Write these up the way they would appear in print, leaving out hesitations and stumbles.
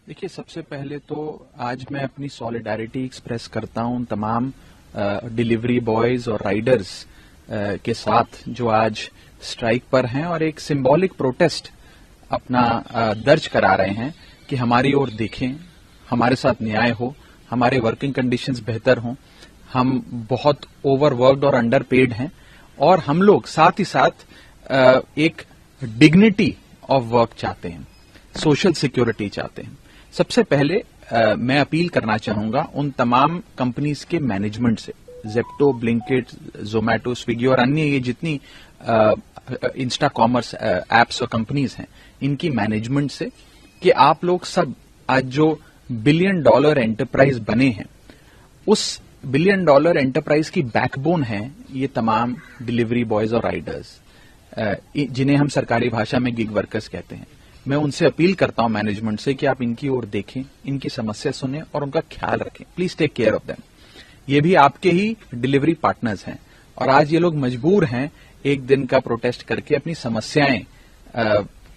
देखिए, सबसे पहले तो आज मैं अपनी सॉलिडारिटी एक्सप्रेस करता हूं तमाम डिलीवरी बॉयज और राइडर्स के साथ जो आज स्ट्राइक पर हैं और एक सिंबॉलिक प्रोटेस्ट अपना दर्ज करा रहे हैं कि हमारी ओर देखें, हमारे साथ न्याय हो, हमारे वर्किंग कंडीशंस बेहतर हों। हम बहुत ओवरवर्कड और अंडरपेड हैं और हम लोग साथ ही साथ एक डिग्निटी ऑफ वर्क चाहते हैं, सोशल सिक्योरिटी चाहते हैं। सबसे पहले मैं अपील करना चाहूंगा उन तमाम कंपनीज के मैनेजमेंट से, जेप्टो, ब्लिंकिट, जोमैटो, स्विगी और अन्य ये जितनी इंस्टा कॉमर्स एप्स और कंपनीज हैं, इनकी मैनेजमेंट से कि आप लोग सब आज जो $1 बिलियन एंटरप्राइज बने हैं, उस $1 बिलियन एंटरप्राइज की बैकबोन है ये तमाम डिलीवरी बॉयज और राइडर्स, जिन्हें हम सरकारी भाषा में गिग वर्कर्स कहते हैं। मैं उनसे अपील करता हूं मैनेजमेंट से कि आप इनकी ओर देखें, इनकी समस्या सुनें और उनका ख्याल रखें। Please take care of them. ये भी आपके ही डिलीवरी पार्टनर्स हैं और आज ये लोग मजबूर हैं एक दिन का प्रोटेस्ट करके अपनी समस्याएं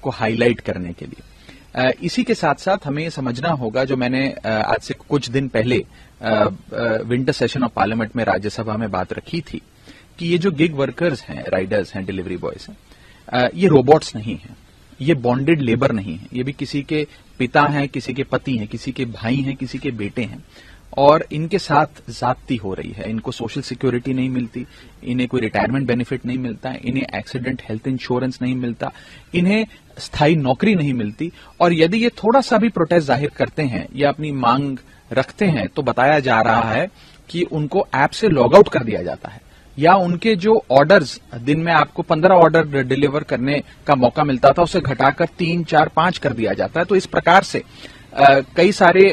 को हाईलाइट करने के लिए। इसी के साथ साथ हमें ये समझना होगा, जो मैंने आज से कुछ दिन पहले विंटर सेशन ऑफ पार्लियामेंट में राज्यसभा में बात रखी थी कि ये जो गिग वर्कर्स हैं, राइडर्स हैं, डिलीवरी बॉयज हैं, ये रोबोट्स नहीं हैं, ये बॉन्डेड लेबर नहीं है। ये भी किसी के पिता हैं, किसी के पति हैं, किसी के भाई हैं, किसी के बेटे हैं और इनके साथ ज्यादती हो रही है। इनको सोशल सिक्योरिटी नहीं मिलती, इन्हें कोई रिटायरमेंट बेनिफिट नहीं मिलता है, इन्हें एक्सीडेंट हेल्थ इंश्योरेंस नहीं मिलता, इन्हें स्थायी नौकरी नहीं मिलती। और यदि ये थोड़ा सा भी प्रोटेस्ट जाहिर करते हैं या अपनी मांग रखते हैं तो बताया जा रहा है कि उनको ऐप से लॉग आउट कर दिया जाता है या उनके जो ऑर्डर्स, दिन में आपको 15 ऑर्डर डिलीवर करने का मौका मिलता था, उसे घटाकर 3, 4, 5 कर दिया जाता है। तो इस प्रकार से कई सारे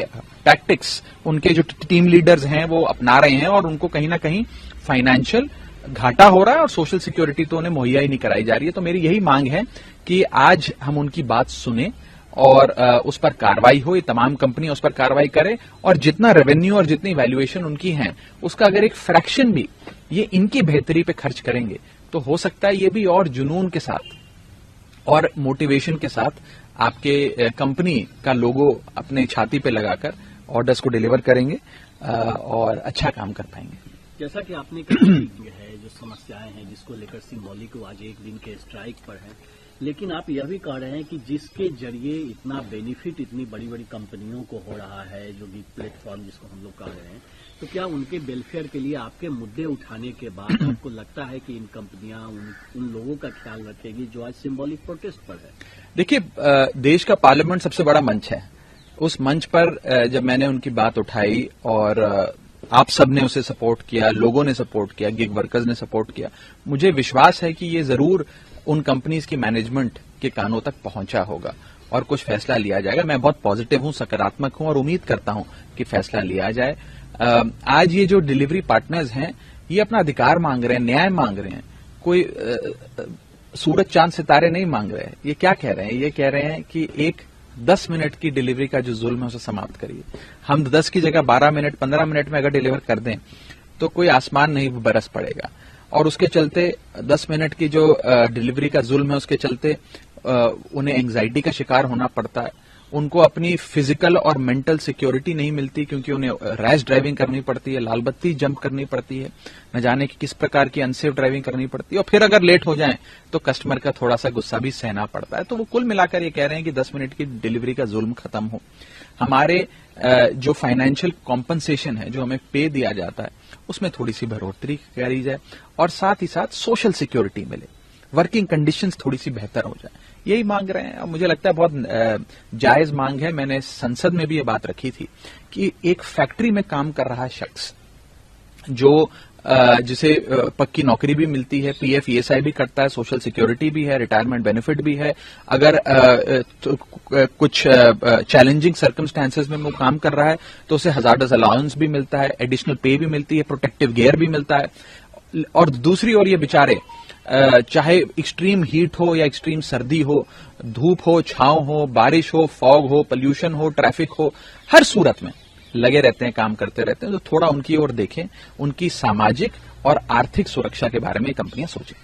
टैक्टिक्स उनके जो टीम लीडर्स हैं वो अपना रहे हैं और उनको कहीं ना कहीं फाइनेंशियल घाटा हो रहा है और सोशल सिक्योरिटी तो उन्हें मुहैया ही नहीं कराई जा रही है। तो मेरी यही मांग है कि आज हम उनकी बात सुने और उस पर कार्रवाई हो, ये तमाम कंपनी उस पर कार्रवाई करे और जितना रेवेन्यू और जितनी वैल्यूएशन उनकी है उसका अगर एक फ्रैक्शन भी ये इनकी बेहतरी पे खर्च करेंगे तो हो सकता है ये भी और जुनून के साथ और मोटिवेशन के साथ आपके कंपनी का लोगो अपने छाती पे लगाकर ऑर्डर्स को डिलीवर करेंगे और अच्छा काम कर पाएंगे। जैसा कि आपने कहा है, जो समस्याएं हैं जिसको लेकर सिंबॉलिक आज एक दिन के स्ट्राइक पर है, लेकिन आप यह भी कह रहे हैं कि जिसके जरिए इतना बेनिफिट इतनी बड़ी बड़ी कंपनियों को हो रहा है, जो गिग प्लेटफॉर्म जिसको हम लोग कह रहे हैं, तो क्या उनके वेलफेयर के लिए आपके मुद्दे उठाने के बाद आपको लगता है कि इन कंपनियां उन लोगों का ख्याल रखेगी जो आज सिंबॉलिक प्रोटेस्ट पर है? देखिए, देश का पार्लियामेंट सबसे बड़ा मंच है। उस मंच पर जब मैंने उनकी बात उठाई और आप सबने उसे सपोर्ट किया, लोगों ने सपोर्ट किया, गिग वर्कर्स ने सपोर्ट किया, मुझे विश्वास है कि ये जरूर उन कंपनीज की मैनेजमेंट के कानों तक पहुंचा होगा और कुछ फैसला लिया जाएगा। मैं बहुत पॉजिटिव हूं, सकारात्मक हूं और उम्मीद करता हूं कि फैसला लिया जाए। आज ये जो डिलीवरी पार्टनर्स हैं ये अपना अधिकार मांग रहे हैं, न्याय मांग रहे हैं, कोई सूरज चांद सितारे नहीं मांग रहे हैं। ये क्या कह रहे हैं? ये कह रहे हैं कि एक 10 मिनट की डिलीवरी का जो जुल्म है उसे समाप्त करिए। हम 10 की जगह 12 मिनट, 15 मिनट में अगर डिलीवर कर दें तो कोई आसमान नहीं बरस पड़ेगा। और उसके चलते 10 मिनट की जो डिलीवरी का जुल्म है उसके चलते उन्हें एंग्जाइटी का शिकार होना पड़ता है, उनको अपनी फिजिकल और मेंटल सिक्योरिटी नहीं मिलती क्योंकि उन्हें रैश ड्राइविंग करनी पड़ती है, लाल बत्ती जंप करनी पड़ती है, न जाने की किस प्रकार की अनसेफ ड्राइविंग करनी पड़ती है और फिर अगर लेट हो जाए तो कस्टमर का थोड़ा सा गुस्सा भी सहना पड़ता है। तो वो कुल मिलाकर ये कह रहे हैं कि 10 मिनट की डिलीवरी का जुल्म खत्म हो, हमारे जो फाइनेंशियल कॉम्पनसेशन है, जो हमें पे दिया जाता है, उसमें थोड़ी सी बढ़ोतरी करी जाए और साथ ही साथ सोशल सिक्योरिटी मिले, वर्किंग कंडीशंस थोड़ी सी बेहतर हो जाए। यही मांग रहे हैं और मुझे लगता है बहुत जायज मांग है। मैंने संसद में भी ये बात रखी थी कि एक फैक्ट्री में काम कर रहा शख्स जो जिसे पक्की नौकरी भी मिलती है, पीएफ ईएसआई भी करता है, सोशल सिक्योरिटी भी है, रिटायरमेंट बेनिफिट भी है, अगर कुछ चैलेंजिंग सर्कमस्टेंसेस में वो काम कर रहा है तो उसे हजार्डस अलाउंस भी मिलता है, एडिशनल पे भी मिलती है, प्रोटेक्टिव गियर भी मिलता है। और दूसरी ओर ये बेचारे चाहे एक्सट्रीम हीट हो या एक्सट्रीम सर्दी हो, धूप हो, छांव हो, बारिश हो, फॉग हो, पोल्यूशन हो, ट्रैफिक हो, हर सूरत में लगे रहते हैं, काम करते रहते हैं। तो थोड़ा उनकी ओर देखें, उनकी सामाजिक और आर्थिक सुरक्षा के बारे में कंपनियां सोचें।